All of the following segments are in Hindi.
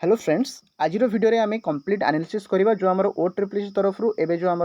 हेलो फ्रेंड्स आज वीडियो आम कंप्लीट एनालिसिस करवा जो आम ओ ट्रिपल सी तरफ एवं जो आम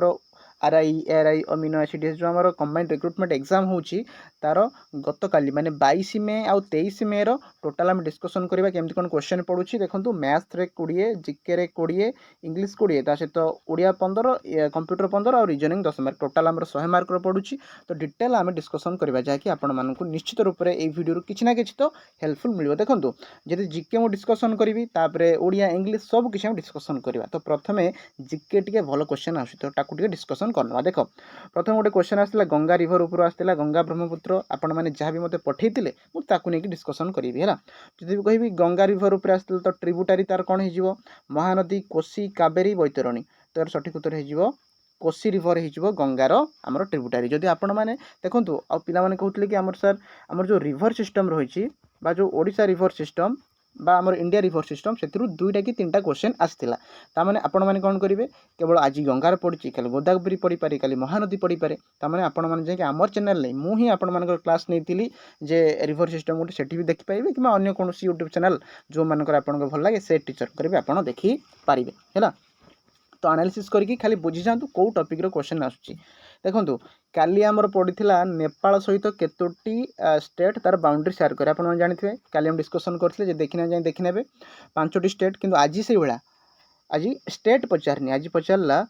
आरआई एआरआई अमीनो एसिड जो आम कंबाइंड रिक्रुटमेंट एग्जाम होची तार गत काली माने 22 मे आउ 23 मे रो टोटाल आम डिस्कसन करवा केमती कोन क्वेश्चन पड़ुछि देखंतु मैथ्स रे 20 जीके रे 20 इंग्लिश 20 ता सहित ओडिया 15 कंप्यूटर 15 और रीजनिंग 10 मार्क टोटाल आम 100 मार्क रो पड़ुछि तो डिटेल आम डिस्कसन करवा जाकि आपण मानकु निश्चित रूप रे ए वीडियो किछि ना किछि तो हेल्पफुल मिलियो देखंतु जदि जीके मु डिस्कसन करी तापरे ओडिया इंग्लिश सब किसी हम डिस्कसन करवा तो प्रथम जीके टे भल क्वेश्चन आस तो डिस्कसन करना देख प्रथम गोटे क्वेश्चन आसाला गंगा रिभर उपर आसाला गंगा ब्रह्मपुत्र आपण मैंने जहाँ भी मत पठेते मुझे डिस्कसन करी है जब कहि गंगा रिभर उपर आसाला तो ट्रिब्यूटारी तार कौन हो महानदी कोसी कावेरी बैतरणी तो यार सठिक उत्तर हो कोसी रिभर हो गंगार आमर ट्रिब्यूटारी जदि आपण मैंने देखूँ आ पाने कहते कि आमर सर आमर जो रिभर सिस्टम रही जो ओडिशा रिभर सिस्टम बा आमर इंडिया रिभर सिस्टम से दुईटा कि तीन क्वेश्चन आसाला ताने आपण मैंने कौन करेंगे केवल आज गंगार पड़ी कल गोदावरी पड़ी पारे कल महानदी पड़ी पारे ताने आपण मैंने जाकि आमर चैनल नहीं मुझे आपण मान क्लास नहीं जे रिभर सिस्टम गोटे से भी देखिपारे कि अन्य कौन यूट्यूब चैनल जो मानकर आपको भल लगे से टीचर करेंगे आप देखिपारे है तो एनालिसिस करके खाली बुझी जातु कौ टॉपिक रो क्वेश्चन आसुची देखंतु काली आमर पड़ीथिला नेपाल सहित केतोटी स्टेट तार बाउंड्री शेयर करे आपण जानिथिबे काली हम डिस्कशन करथिले जे देखिना जाय देखिनेबे पांचोटी स्टेट किंतु आज से भला आज स्टेट पचारनी आज पचारला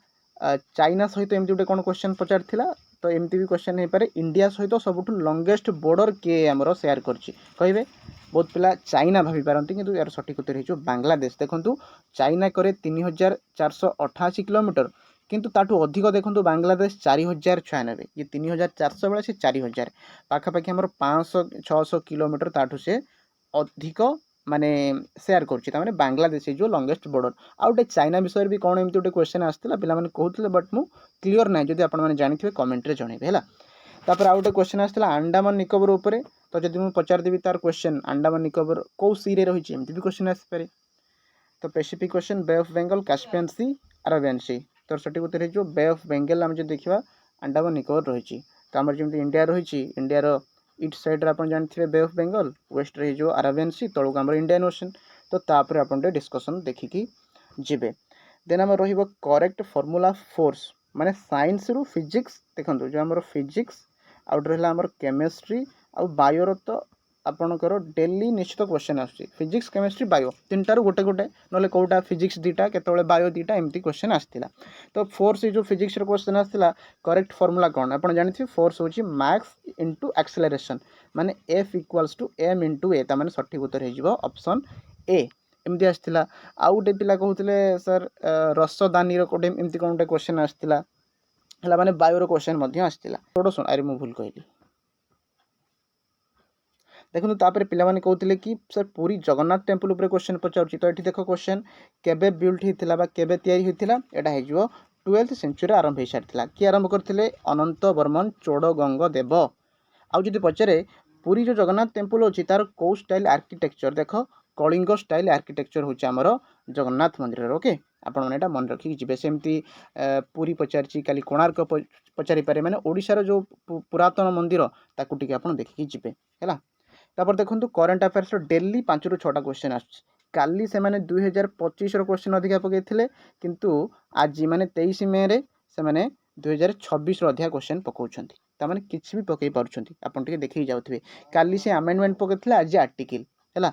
चाइना सहित एमती गोटे कौन क्वेश्चन पचारथिला तो एमती भी क्वेश्चन हो पारे इंडिया सहित सबुठ लंगेस्ट बॉर्डर किए आमर शेयर करछि कहिबे बहुत पिला चाइना भाभी पारती किंतु यार सठिक उत्तर हो बांग्लादेश देखंतु चाइना करे 3488 किलोमीटर किंतु ताठू अधिक देखंतु बांग्लादेश 4096 ये 3400 बेले से 4000 पाखापाखि आमर 500-600 किलोमीटर ताठू से अधिक माने शेयर कर बांग्लादेश जो लंगेस्ट बॉर्डर आउटे चाइना विषय भी कौन एमती गोटे क्वेश्चन आसाला पे कहते बट मु क्लीयर ना जब आप जानते कमेंट रे जनइबे है तापर आउटे क्वेश्चन आसाला अंडमान निकोबर उपरे तो जब मुझे पचारदेवी तार क्वेश्चन अंडमान निकोबर कौ सी रे रही एमती भी क्वेश्चन आसपे तो Pacific Ocean Bay of Bengal Caspian Sea Arabian Sea तो सठिक उत्तर हो बे ऑफ बेंगल आम जो देखा अंडमान निकोबर रही तो आम जमी इंडिया रही इंडियार इट साइड आप जानते बे ऑफ बेंगल वेस्ट रही जो अरेबियन सी तलक आम इंडियन ओशन तो तापर आप डिस्कसन देखिकी जीवे देन आम करेक्ट फॉर्मूला फोर्स माने साइंस रु फिजिक्स देखो जो आम फिजिक्स आउट रहा आम केमिस्ट्री आउ बायोर तो आपणकर डेली निश्चित क्वेश्चन आसुची फिजिक्स केमिस्ट्री बायो तीनटार गोटे गोटे ना कौटा फिजिक्स दीटा केतले बायो दीटा एमती क्वेश्चन आसाला तो फोर्स जो फिजिक्स क्वेश्चन आसाला करेक्ट फॉर्मूला कौन आप जानते फोर्स हूँ मैक्स इंटू एक्सेलरेशन माने F equals to M into A ताने सठिक उत्तर हो ऑप्शन ए एमती आसाला आउ गोटे पिला कहते सर रसदानी रोटे एमती कौन गोटे क्वेश्चन आसाला है माने बायोर क्वेश्चन आसाला थोड़ा सुन अरे मुझे भूल कहली देखो तापर पिलाने कहते कि सर पूरी जगन्नाथ टेम्पल उपर क्वेश्चन पचार तो ये देख क्वेश्चन केबे बिल्ड होता बा केबे तैयारी होता यहाँ हो 12th सेंचुरी आरंभ हो सारी किए आरंभ करते अनंत बर्मन चोड़गंग देव आदि पचारे पूरी जो जगन्नाथ टेम्पल अच्छी तार कौ स्टाइल आर्किटेक्चर देख कलिंग स्टाइल आर्किटेक्चर हूँ आमर जगन्नाथ मंदिर ओके आपण मैंने मन रखिक जी सेमती पूरी पचारि काली कोणार्क पचारि पारे मैंने ओडिशार जो पुरातन मंदिर ताकू टिके आपण देखिकी जी है तापर देखो करेन्ट अफेयर्स डेली 5 ରୁ 6टा क्वेश्चन आसली से 2025 क्वेश्चन अधिका पकड़े किंतु आज माने 23 मे रे से 2026 अधिका क्वेश्चन पकाउछंती तामाने किछि भी पकई पारुछंती आपण टिके देखि जाउथिबे काली से अमेंडमेंट पकैथिले आज आर्टिकल हैला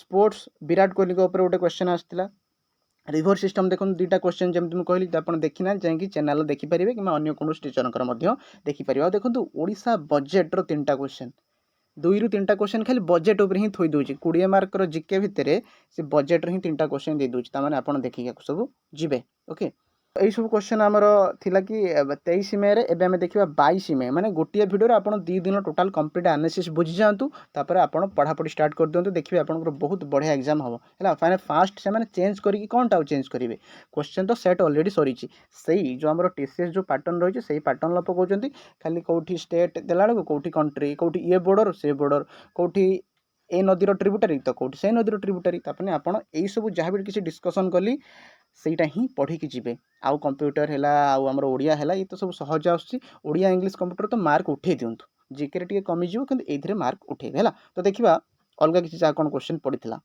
स्पोर्ट्स विराट कोहली के ऊपर गोटे क्वेश्चन आसला रिभर सिस्टम देखो दुईटा क्वेश्चन जमी मुझे कहली आप देखना जाकि चैनल देखिपारे कि अन्य कौन टीचर देखिपारे देखो ओडिशा बजेट्र 3टा क्वेश्चन 2 ରୁ 3टा क्वेश्चन खाली बजेट उपर ही थोई दूची 20 मार्क जीके भितर से बजेट ही 3टा क्वेश्चन दे दूची तामाने आपण देखिके सब जीवे ओके यही सब क्वेश्चन आमर थिला कि 23 मे रे एबे हमें देखिबा 22 मे माने गोटिए वीडियो रे आपण 2 दिन टोटल कंप्लीट एनालिसिस बुझी जांतु तापर आपण पढ़ापढ़ी स्टार्ट कर दियंतु देखिबे आपनकर बहुत बढ़िया एग्जाम हबो हैला फाइनल फास्ट से माने चेंज करी कोन टाउ चेंज करिवे क्वेश्चन तो सेट ऑलरेडी सरीची सही जो हमर टीसीएस जो पैटर्न रही सही पैटर्न ल पकोचंती खाली कोठी स्टेट देला कोठी कंट्री कोठी ये बॉर्डर से बॉर्डर कोठी ए नदीर ट्रिब्यूटारी तो कौटी से नदीर ट्रिब्यूटारी तापने आपण यही सब जहाँ भी किसी डिस्कसन कली सेटा ही पढ़ी जी आउ कंप्यूटर है आमर ओडिया है ये तो सब सहज आडिया इंग्लिश कंप्यूटर तो मार्क उठे दिंतु जीके टे कमिज कि मार्क उठे है तो देखा अलग किसी जहाँ कौन क्वेश्चन पड़ा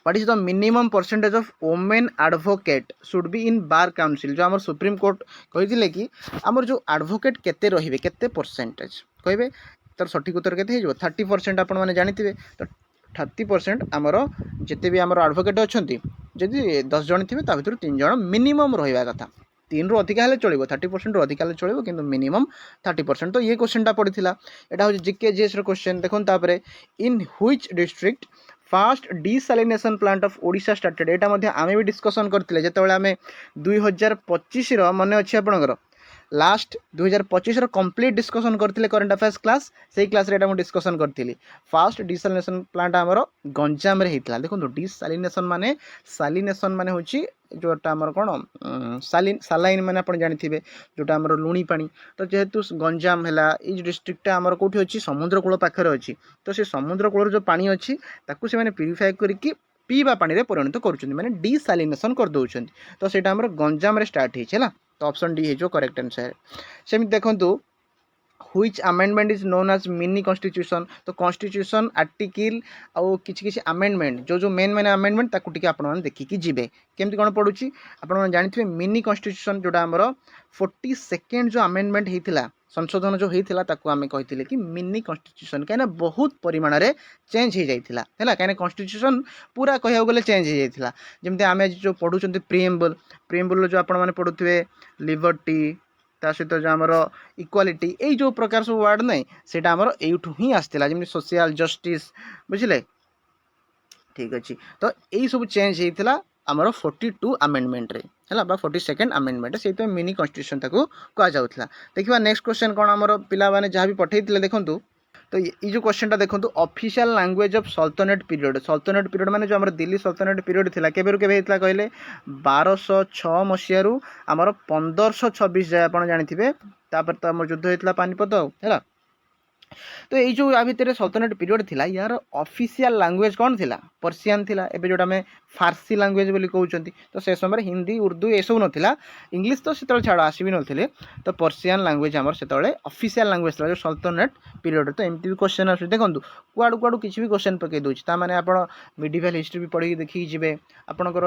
what is the minimum percentage of women advocate should be in bar council जो आम सुप्रीम कोर्ट कही कि आमर जो एडवोकेट केते रहिबे केते परसेंटेज कहबे तर सठिक उत्तर केते हो 30% आपण माने जानिथिबे तो 30% आमर जिते भी आमर एडवोकेट अच्छी जदि 10 जन थे भर 3 जन मिनिमम रहा कथा 3 रु अधिका हेल्ले चलो 30% रु अधिका चलो कि मिनिमम 30%। तो ये क्वेश्चनटा पड़ता यहाँ हूँ जीके जीएस क्वेश्चन देखो तापर in which district first desalination plant of Odisha started यहाँ आम भी डिस्कसन करते जो आम 2025 मन अच्छी आपंकर लास्ट 2025 कंप्लीट डिस्कसन करते करंट अफेयर्स क्लास से क्लास रे डिस्कसन करी फास्ट डिसालिनेशन प्लांट आमर गंजाम रे होता देखो डिसालिनेशन माने हूँ जोटा आमर कौन सालाइन मैंने आप जानते जोटा आमर लुणी पानी तो जेहेतु गंजाम है ये डिस्ट्रिक्टा आमर कौटी अच्छी समुद्र कूल पाखे अच्छी तो से समुद्र कूल जो पानी अच्छी ताकू से प्यूरीफाए करके पीवा पानी रे परिणत करुँच माने डिसालिनेशन कर दौरान तो सेटा आमर गंजाम रे स्टार्ट है तो ऑप्शन डी है जो करेक्ट आंसर सेमती देखो which amendment is known as mini constitution तो कॉन्स्टिट्यूशन आर्टिकल आउ किसी अमेंडमेंट जो जो मेन मेन अमेंडमेंट ताकू टिके आपण माने देखिकी जिबे केमती कोन पडुची आपण माने जानिथिबे मिनी कॉन्स्टिट्यूशन जोटा हमर 42nd जो अमेंडमेंट हेतिला संशोधन जो हेतिला ताकू आमे कहिथिले कि मिनी कॉन्स्टिट्यूशन काना बहुत परिमाण रे चेंज हे जाइथिला हैला काना कॉन्स्टिट्यूशन पूरा कहिया गले चेंज हे जाइथिला जेमते आमे जो पढुचंती प्रीएम्बल जो आपण माने पढुथिबे लिबर्टी ता सहित जो आमर इक्वालिटी यही जो प्रकार सब वार्ड नहीं से आमर यूठू ही आसला जमी सोशल जस्टिस बुझे ठीक अच्छे तो यही सब चेंज होता आमर 42 अमेंडमेंट रे है 42nd अमेंडमेंट से मिनी कॉन्स्टिट्यूशन ताको कह जाउथला देखिबा नेक्स्ट क्वेश्चन कौन आमर पिला माने जहाँ भी पठेइथिले देखंतु तो ये जो क्वेश्चन देखो ऑफिशियल लैंग्वेज ऑफ सल्तनेट पीरियड माने जो आमर दिल्ली सल्तनेट पीरियड थिला केबेरु केबे हितला कहले 1206 मसिया रु आमर 1526 जाय आपण जानिथिबे तापर तो आमर युद्ध होइतला पानीपत हैला तो ये जो या भितर सल्तनेट पीरियड थिला यार ऑफिशियल लैंग्वेज कौन थिला पर्सियन थिला एबे जोटा में फारसी लैंग्वेज बोली कहउचंती तो से समय हिंदी उर्दू ए सब नथिला इंग्लिश तो सेतल छाड़ आसीबी नथिले तो पर्सियन लैंग्वेज हमर सेतले ऑफिशियल लैंग्वेज थिला जो सल्तनेट पीरियड तो एमती भी क्वेश्चन आसु देखंतु कुआडू कुआडू किछि भी क्वेश्चन पके दोछि ता माने आपण मिडिवल हिस्ट्री भी पढी देखि जिवे आपनकर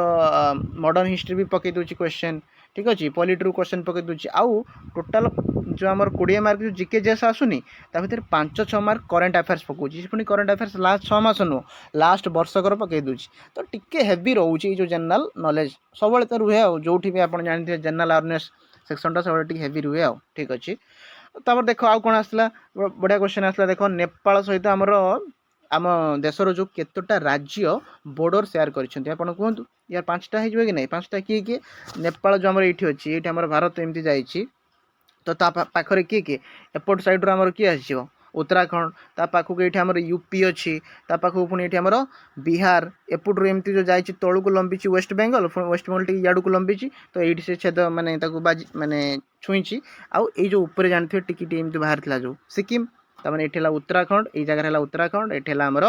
मॉडर्न हिस्ट्री भी पके दोछि क्वेश्चन ठीक अच्छे पॉलिटी क्वेश्चन पके दूसरी आउ टोटाल जो आम 20 मार्क जो जीके जेस आसुनी ता भीतर 5-6 मार्क करेन्ट अफेयर्स पकाउछि पुणी करेन्ट अफेयर्स लास्ट 6 मास नुह लास्ट वर्षकर पके दूसरी तो टिके हेवी रोचे जो जनरल नॉलेज सब तो रुहे जो भी आप जानते हैं जनरल अवेयरनेस सेक्शनटा सब टिके हेवी रुहे ठीक अच्छे तापर देख आउ कौन आसला बढ़िया क्वेश्चन आसला देख नेपाल सहित आमर आम देशर जो केतोटा राज्य बॉर्डर शेयर करछन्ती आपण कहतु यार 5टा है कि नहीं 5टा किए नेपाल जो आमर ये अच्छी ये आमर भारत एमती जाइए तो पाखरे किए एपट साइड आमर किए आसो उत्तराखंड ता पाखक ये आमर यूपी अच्छी ता पाखक पुणी ये आमर बिहार एपट्रु एमती जो जाइए तलू को लंबी वेस्ट बेंगल टी याडू को लंबी तो ये से छेद माने बाजी माने छुईची आउ ये जो ऊपर जानते टिकी एमती बाहर जो सिक्किम तमाने ये उत्तराखंड ये जगह उत्तराखंड ये आमर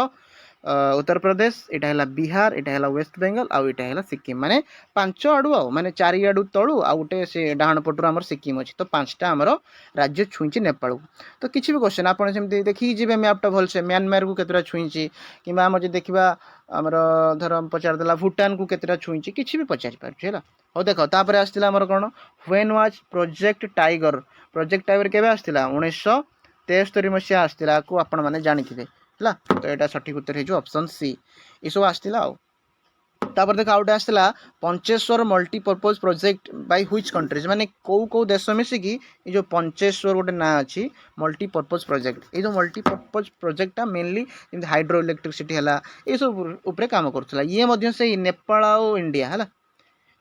उत्तर प्रदेश यहाँ है बिहार यहाँ है वेस्ट बेंगल आउ यहाँ है सिक्किम माने 5 आड़ू माने 4 आड़ू तलू आ गोटे से डाण पटू आमर सिक्किम अच्छी तो 5टा आमर राज्य छुईची नेपाल तो किसी भी क्वेश्चन आप देखिए जी मैपटा भलसे म्यानमार को केतटा छुईची कि आम जो देखा आमर धर पचारदेला भूटान को केतटा छुईची किसी भी पचारि पार्छ है हो देख तापर आसला आमर कौन व्हेन वाज प्रोजेक्ट टाइगर केबे आसला 1973 मसीहा आसला को आपण माने जानिथिबे है तो यहाँ सठिक उत्तर है ऑप्शन सी ये सब आसला तापर देख आउटे आसला Pancheshwar multipurpose project by which countries माने कौ देश मिसिकी ये जो पंचेश्वर गोटे ना अच्छी मल्टीपर्पज प्रोजेक्ट ये जो मल्टीपर्पज प्रोजेक्टा मेनली जमी हाइड्रो इलेक्ट्रिसिटी है ये सब उपरे काम करुला ये से नेपाल और इंडिया है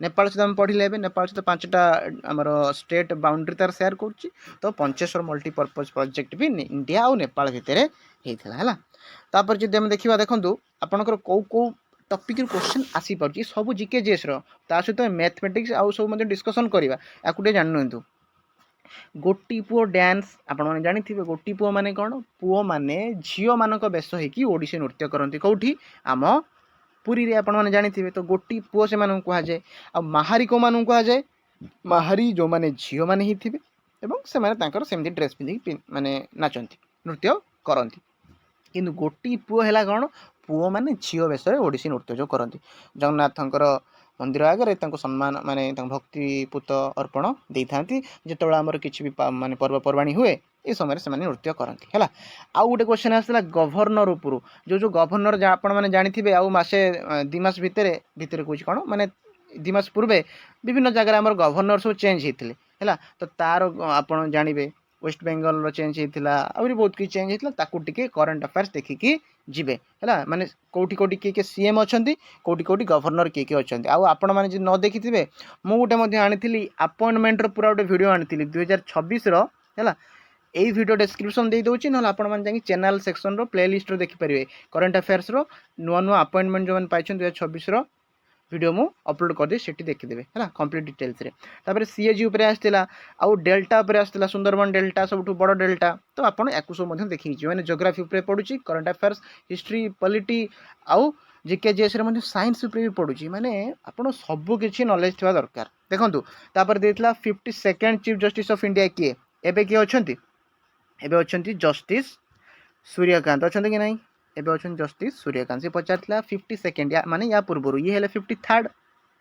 नेपाल सहित आम पढ़ले नेपाल सहित 5टा आमर स्टेट बाउंड्री तार शेयर करुच्ची तो पंचेश्वर मल्टीपर्पज प्रोजेक्ट भी इंडिया और नेपाल भितर होता है तापर जब आम देखा देखूँ आपंकर कौ टॉपिक क्वेश्चन आसी पार्टी सब जीके जेस सहित मैथमेटिक्स आउ सब डिस्कसन करवा या जानतु गोटी पुओ डांस आपण जानी गोटी पुओ माने कौन पुओ माने झील मान बेश होड़िशी नृत्य करती कौटी आम पुरी रे आपण माने जानी तो गोटी पुओ से मानू कहुए आ माहारी को मानू कहुए माहारी जो माने झील माने ही थे से सेमती ड्रेस पिंधि माने नाचती नृत्य करती किंतु गोटी पुओ है कौन पुओ माने झील बेस ओडिसी नृत्य जो करती जगन्नाथंकर मंदिर आगे सम्मान माने भक्तिपूत अर्पण दे था जो आमर किसी भी माने पर्वपर्वाणी हुए ये समय से नृत्य करती है। आउ गोटे क्वेश्चन आसाला गवर्नर उपरू जो गवर्नर जहाँ आपण मैंने जानी आउ मसे 2 मास भितर भितर कौन कौन माने 2 मास पूर्वे विभिन्न जगह आम गवर्नर सब चेंज होते है तो तार आप जानवे वेस्ट बेंगल चेंज होता आहरी बहुत किसी चेंज होता ताकू टिके करंट अफेयर्स देखिकी जीवे है माने कौटी कौटी किए सीएम अच्छा कौटी कौटी गवर्नर किए अच्छा आउ आपण मैंने न देखी थे मुझे आनी अपॉइंटमेंट पूरा गोटे वीडियो आनी 2026 है यही वीडियो डिस्क्रिप्शन दे दूसरी ना आपड़ी चैनल सेक्शन रो प्लेलिस्ट देखिपारे करंट अफेयर्स रो नुआ नुआ अपॉइंटमेंट जो मैंने पाई 2026 वीडियो मु अपलोड कर दी सेठी देखिदेवे है कंप्लीट डिटेल्स रे तापर सीएजी ऊपर आसला आउ डेल्टा ऊपर आसला सुंदरबन डेल्टा सब बड़ डेल्टा तो आपन याकु सब मध्य देखि मैंने ज्योग्राफी ऊपर पढुची करंट अफेयर्स हिस्ट्री पॉलिटी आउ जीके जीएस रे मध्य साइंस ऊपर भी पढुची माने आपन सब किछि नॉलेज थिबा दरकार देखंतु तापर देतला 52nd chief justice of India किए एबे किए अछंती एबे अछंती जस्टिस सूर्यकांत अछंती कि नहीं एबे अछन जस्टिस सूर्यकांत से पचारथिला 52nd या माने या पूर्वरु ये हेले 53rd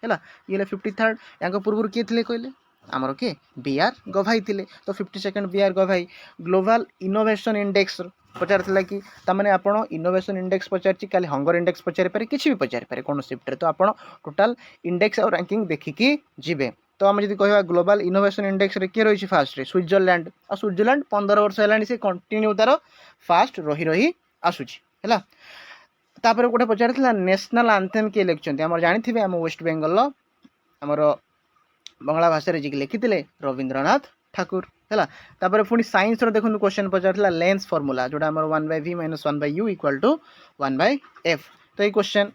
हैला ये हेले 53rd याको पूर्वरु के थिले कहले हमर के बीआर गभाई थिले तो 52nd बीआर गभाई ग्लोबल इनोवेशन इंडेक्स पचारथिला कि ता माने आपण इनोवेशन इंडेक्स पचारची काली हंगर इंडेक्स पचारि पारे किछि भी पचारि पारे कोन शिफ्ट रे तो आपण टोटल इंडेक्स और रैंकिंग देखिकी जिवे तो आम जब कह ग्लोबल इनोवेशन इंडेक्स रे किए रही फास्ट रे स्विट्जरलैंड और स्विट्जरलैंड 15 वर्ष है से कंटिन्यू तार फास्ट रही रही आसूची है तापर गोटे पचार नेशनल आंथेम किए लिखिं आम जानी आम वेस्ट बेंगल आमर बंगला भाषा जी लिखी रवींद्रनाथ ठाकुर है तापर पुणी साइंस देखो क्वेश्चन पचार लेंस फॉर्मूला जोटा आम 1/v - 1/u = 1/f तो ये क्वेश्चन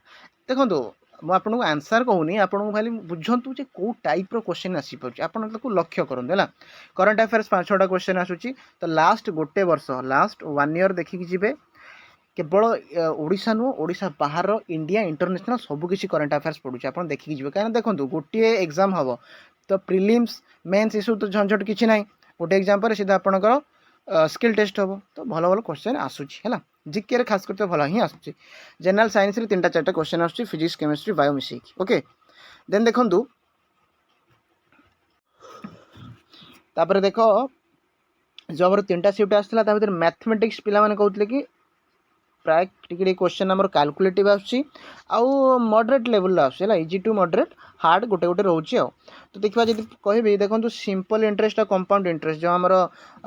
देखो मुझे आंसर कहूनी आपको खाली बुझंतु जे कौ टाइप रो क्वेश्चन आसी पारे आपन ताको लक्ष्य करंतु है करंट अफेयर्स 5-6टा क्वेश्चन आसुची तो लास्ट गोटे वर्ष लास्ट 1 ईयर देखिकी जिवे केवल ओडिशा नुह ओडिशा बाहर इंडिया इंटरनेशनल सबकिछि करंट अफेयर्स पढ़ुचे आप देखिकी जी कहीं देखो गोटे एग्जाम हम तो प्रिलिम्स मेन्स ये सब तो झंझट किसी ना गोटे एग्जाम पर सीधा आपंकर स्किल टेस्ट हम तो भल भल क्वेश्चन आसूची है जीके खास करते भल ही आसूची जनरल साइंस रे 3-4टा क्वेश्चन आसूची फिजिक्स केमिस्ट्री बायो मिसेक ओके देन देखंतु तापर देखो जो आम 3टा शिफ्ट आसला ता भीतर मैथमेटिक्स पिला माने कहउतले कि प्राय टिके क्वेश्चन आम कैलकुलेटिव आउ मॉडरेट लेवल आसला इजी टू मॉडरेट हार्ड गोटे गोटे रोचे तो देखा जब कहि देखो सिंपल इंटरेस्ट और कंपाउंड इंटरेस्ट जो आम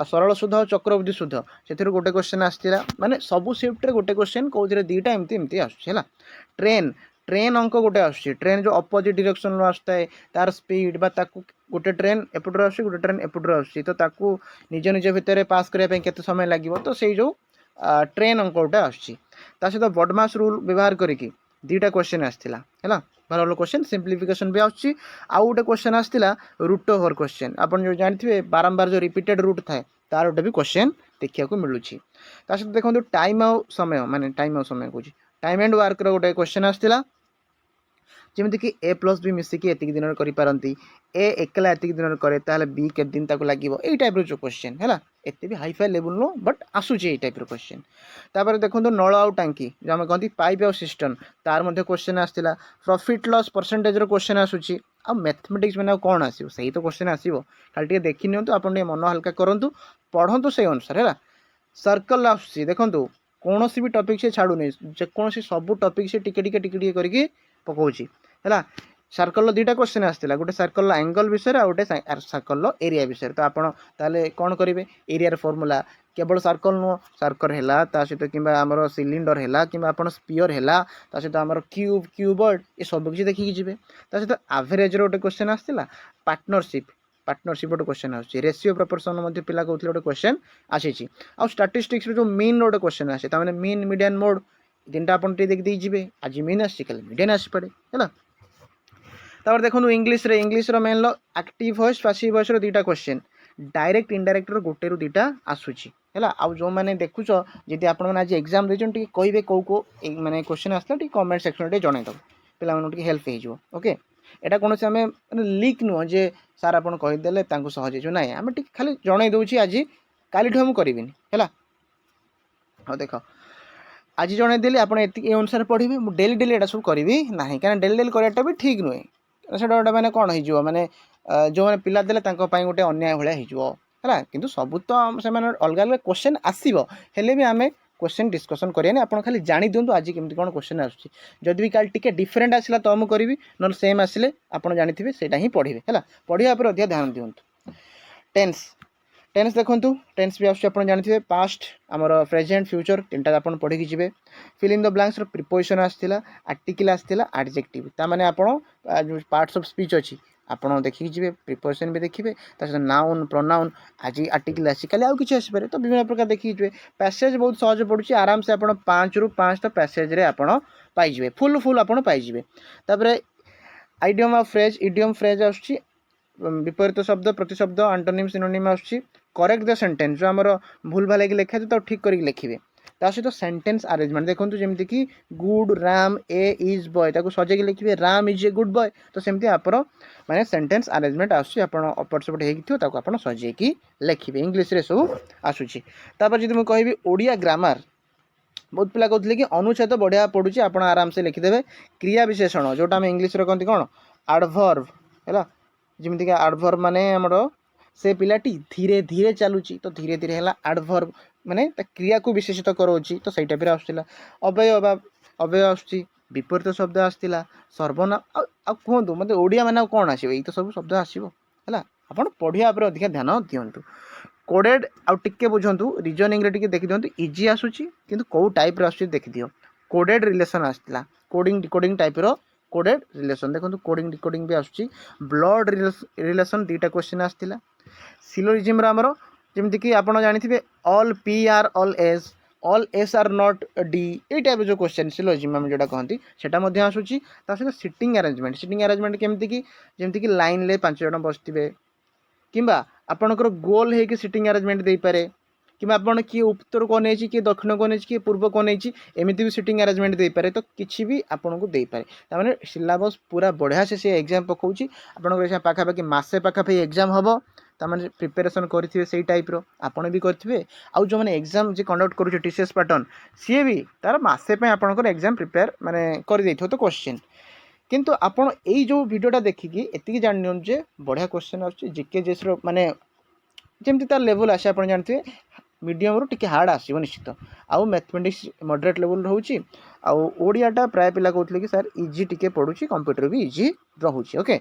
सरल सुध और चक्रवृद्धि सुध से गोटे क्वेश्चन आसाला माने सबू शिफ्ट रे गोटे क्वेश्चन कौन 2टा एमती आसला ट्रेन ट्रेन अंक गोटे आसुची ट्रेन जो अपोजिट डायरेक्शन आसता है तार स्पीड बा ताकू गोटे ट्रेन एपटर आसुची गोटे ट्रेन एपटर आसुची तो ताकू निज निज भितर पास करने केते समय लगे तो से जो ट्रेन अंक गोटे आसुची सहित बडमास रूल व्यवहार करके 2टा क्वेश्चन आसाला है भल भल क्वेश्चन सिंप्लिफिकेशन भी आसुची आउ गोटे क्वेश्चन आसाला रूट ओवर क्वेश्चन आपन जो जानते बारंबार जो रिपीटेड रूट थाए तार गोटे भी क्वेश्चन देखा मिलूँ सहित देखो टाइम आउ समय माने टाइम आउ समय कहूँ टाइम एंड वर्क गोटे क्वेश्चन आसाला जमीक ए प्लस बी मिसिकी एतिक दिन करपारती ए एकला एतिक दिन करे ताहले बी के दिन ताको लागिवो एई टाइप रो जो क्वेश्चन है एते भी hi fi level no but आसुची एई टाइप रो क्वेश्चन तापर देखो नल आउ टांकी जो आम कहती पाइप आउ सिस्टम तार मध्य क्वेश्चन आसाला प्रॉफिट लॉस परसेंटेज रो क्वेश्चन आसुची आ मैथमेटिक्स में कौन आसो सही तो क्वेश्चन आसो खाली देखी नियंतु आप मन हल्का करूँ पढ़ंतु से अनुसार है सर्कल आसुची देखो कौन भी टॉपिक से छाड़ूनी जेकोसी सब टॉपिक से टिके टिके टिके टिके करके पकाउची है सर्कल 2टा क्वेश्चन आसाला गोटे सर्कल एंगल विषय आ गोटे सर्कल एरिया विषय तो आपड़ ताले कौन करेंगे एरिया फॉर्मूला केवल सर्कल नुह सर्कल है सहित कि आमर सिलिंडर है कि स्पीयर है सहित आमर क्यूब क्यूबर्ड ये सब किसी देखिकी जी सहित एवरेज गोटे क्वेश्चन आसाला पार्टनरशिप पार्टनरशिप गोटे क्वेश्चन आसुची रेशियो प्रपोर्शन पिला कहते गोटे क्वेश्चन आसी आ स्टाटिस्टिक्स जो मीन गोटे क्वेश्चन आसे ताने मीन मीडियन मोड 3टा आप देखी दीजिए आज मीन आल मीडियन आसपे है तापर देखो इंग्लीश रो मेन लो एक्टिव वॉइस पैसिव वॉइस रो 2टा क्वेश्चन डायरेक्ट इनडायरेक्ट रो गोटे रू 2टा आसूची है आउ जो मैंने देखुच जदि आप आज एग्जाम देचन टी कहे कौ को माने क्वेश्चन आसला टी कमेंट सेक्शन रे जणै दो पिला मानू टी हेल्प हो ओके एटा कौन से आम लीक नुह जे सार आप कहीदेले सहज हो ना आम टी खाली जणै दौची आज काली हम करिविनी है हाँ देख आज जनईदेली आप अनुसार पढ़े मुझे डेली डेली एटा सब करी ना क्या डेली डेली कराटा भी ठीक नुहे से गोटे मैंने कौन हो मैंने जो मैंने पिला देले गोटे अन्याय भाया है कि सब तो से अलग अलग क्वेश्चन आसो हेले भी आम क्वेश्चन डिस्कसन करें आप खाली जानी दिंतु आज केमती कौन क्वेश्चन आदि भी कल टी डिफरेन्ट आसला तो मुझे करी ना सेम आसिले आप जानते से ही पढ़े है पढ़ा पर अधिक ध्यान दिंतु टेन्स टेन्स देखूँ टेन्स भी आप जानते पास्ट आमर प्रेजेंट फ्यूचर तीनटा आप पढ़ी जी fill in the blanks preposition आसाला आर्टिकल आसाला एडजेक्टिव ताने आप पार्ट्स ऑफ स्पीच अच्छी आपड़ देखिए जी प्रिपोजिशन भी देखिए सहित नाउन प्रोनाउन आज आर्टिकल आसी कल आउ कि आसपे तो विभिन्न प्रकार देखिए जी पैसेज बहुत सहज पड़ुଛି आराम से आप 5 ରୁ 5 टा पैसेज रे आप पाइबे फुल फुल आप पाइबे idiom of phrase idiom phrase आसुची विपरीत शब्द प्रतिशब्द आंटोनिम सिनोनिम आसुची करेक्ट द सेंटेंस जो आमर भूल भाल लिखा तो ठीक करके लिखिए ता सहित सेंटेंस अरेंजमेंट देखो जमी कि good Ram A is boy ताको सजेक लिखिए Ram is a good boy तो सेमती आप माने सेंटेंस अरेंजमेंट आसपट सपट होता आप सजेकी लिखिए इंग्लीश रे सब आसूची तापर जब मुझे कहि ओडिया ग्रामर बहुत पिला कहते कि अनुच्छेद बढ़िया पड़ुची आप आराम से लिखिदेवे क्रिया विशेषण जोटा आम इंग्लीश कहते कौन एडवर्ब है जमीक एडवर्ब माने आमर से पिलाटी धीरे धीरे चलुची तो धीरे धीरे है एडवर्ब माने क्रिया को विशेषित कराऊँच तो सही टाइप आसला अव्यय अव्यय आसूँ विपरीत शब्द आसला सर्वनाम कहतु मतलब ओडिया मैंने कौन आसो ये तो सब शब्द आसो है आप पढ़िया पर अधिक ध्यान दिंतु कोडेड आउे बुझंतु रिजनिंग रे देखी दिंतु इजी आसूची किंतु कौ टाइप आस देखी दियो कोडेड रिलेशन आसला कोडिंग डिकोडिंग टाइप रो कोडेड रिलेशन देखो कोडिंग डिकोडिंग भी आसूची ब्लड रिलेशन दुईटा क्वेश्चन आसला सिलोजिज्म आमर जमीक आप जानते all P R all S R not D ये टाइप जो क्वेश्चन सिलोजिज्म आम जोटा कहती से आसूची सहित सिटिंग अरेंजमेंट केमती कि जमीक लाइन ले 5 जन बसते कि आपणकर गोल है कि सिटिंग अरेंजमेंट दे पारे कि आपन किए उत्तर को नहीं किए दक्षिण को नहीं किए पूर्व को नहीं एमती भी सिटिंग अरेंजमेंट दे पारे तो किसी भी आपन को दे पारे तामाने सिलेबस पूरा बढ़िया से एग्जाम पकाउची आपन पाखापाखि मसे पाखापाखि एग्जाम हम तामाने प्रिपेरेसन करेंगे से टाइप रो आपन भी करेंगे आउ जो मैंने एग्जाम जे कंडक्ट करुचे टीसीएस पैटर्न सी भी तार मसे आपन एग्जाम प्रिपेयर माने कर देथो तो क्वेश्चन किंतु आपण यही जो वीडियोटा देखिकी एति जान नियन जे बढ़िया क्वेश्चन आछे जीके जेस रो माने जेमती तार लेवल आसे आपण जानते मीडियम रो टिके हार्ड आसीबो निश्चित आउ मैथमेटिक्स मॉडरेट लेवल रहउची आउ ओडियाटा प्राय पिला कहतले कि सर इजी टिके पडुची कंप्यूटर भी इजी रहउची ओके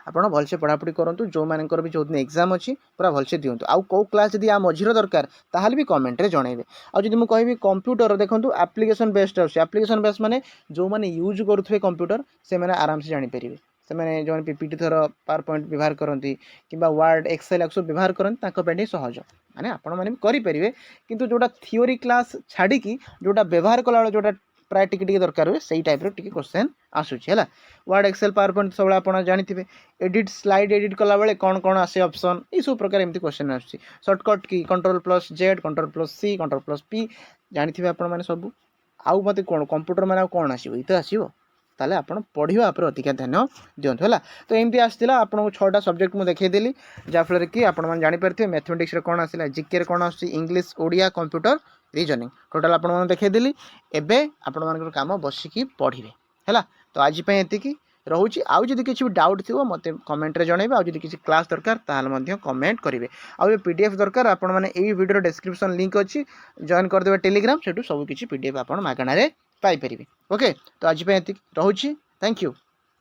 आपड़ भलसे पढ़ापढ़ी करूँ जो मानकर भी जो दिन एग्जाम अच्छी पूरा भलसे दिंतु आउ कौ क्लास जब आ मझीर दरकार ताहले भी कमेंट रे जनइबे आउ जदि मु कहबी कंप्यूटर देखो एप्लिकेशन बेस्ड एप्लिकेशन बेस्ड माने जो माने यूज करुथे कंप्यूटर से माने आराम से जानि परिबे से माने जो पीपीटी थर पावर पॉइंट व्यवहार करती कि वर्ड एक्सेल सब व्यवहार करते सहज माने आपण माने करि परिबे किंतु जोटा थियोरी क्लास छाड़ी जोटा व्यवहार कला जोटा प्राय टिके दरकार हुए से टाइप टिके क्वेश्चन आसूची है वर्ड एक्सेल पावर पॉइंट सब आप जानते एडिट स्लाइड एडिट कला बेले कौन कौन आसे ऑप्शन ये सब प्रकार एमती क्वेश्चन आसूची शॉर्टकट की कंट्रोल+Z कंट्रोल+C कंट्रोल+P जानते आप सब आउ मत कौन कंप्यूटर मैंने कौन आसो ये तो आसो ताले आप पढ़ा पर अधिक ध्यान दिंतु है तो एमती आसाला आपको 6टा सब्जेक्ट मुझे देखईदेली जहाँफल कि आपने जानीपारे मैथमेटिक्स कौन आसला जीके कौन आस English Odia computer reasoning total आपको देखईदेली एबे आपण मानकर काम बसिकी पढ़े है तो आज एति रोचे आउ जदि किसी भी डाउट थी मत कमेंट रे जनइबे आउ जदि किसी क्लास दरकार ताहले कमेंट करेंगे आउ पीडीएफ दरकार आपण माने एई वीडियो डिस्क्रिप्शन लिंक अच्छी जॉइन करदेवे टेलीग्राम सेठू सब किसी पीडीएफ आप मागणार पाइपर ओके तो आज एति रोचे थैंक यू।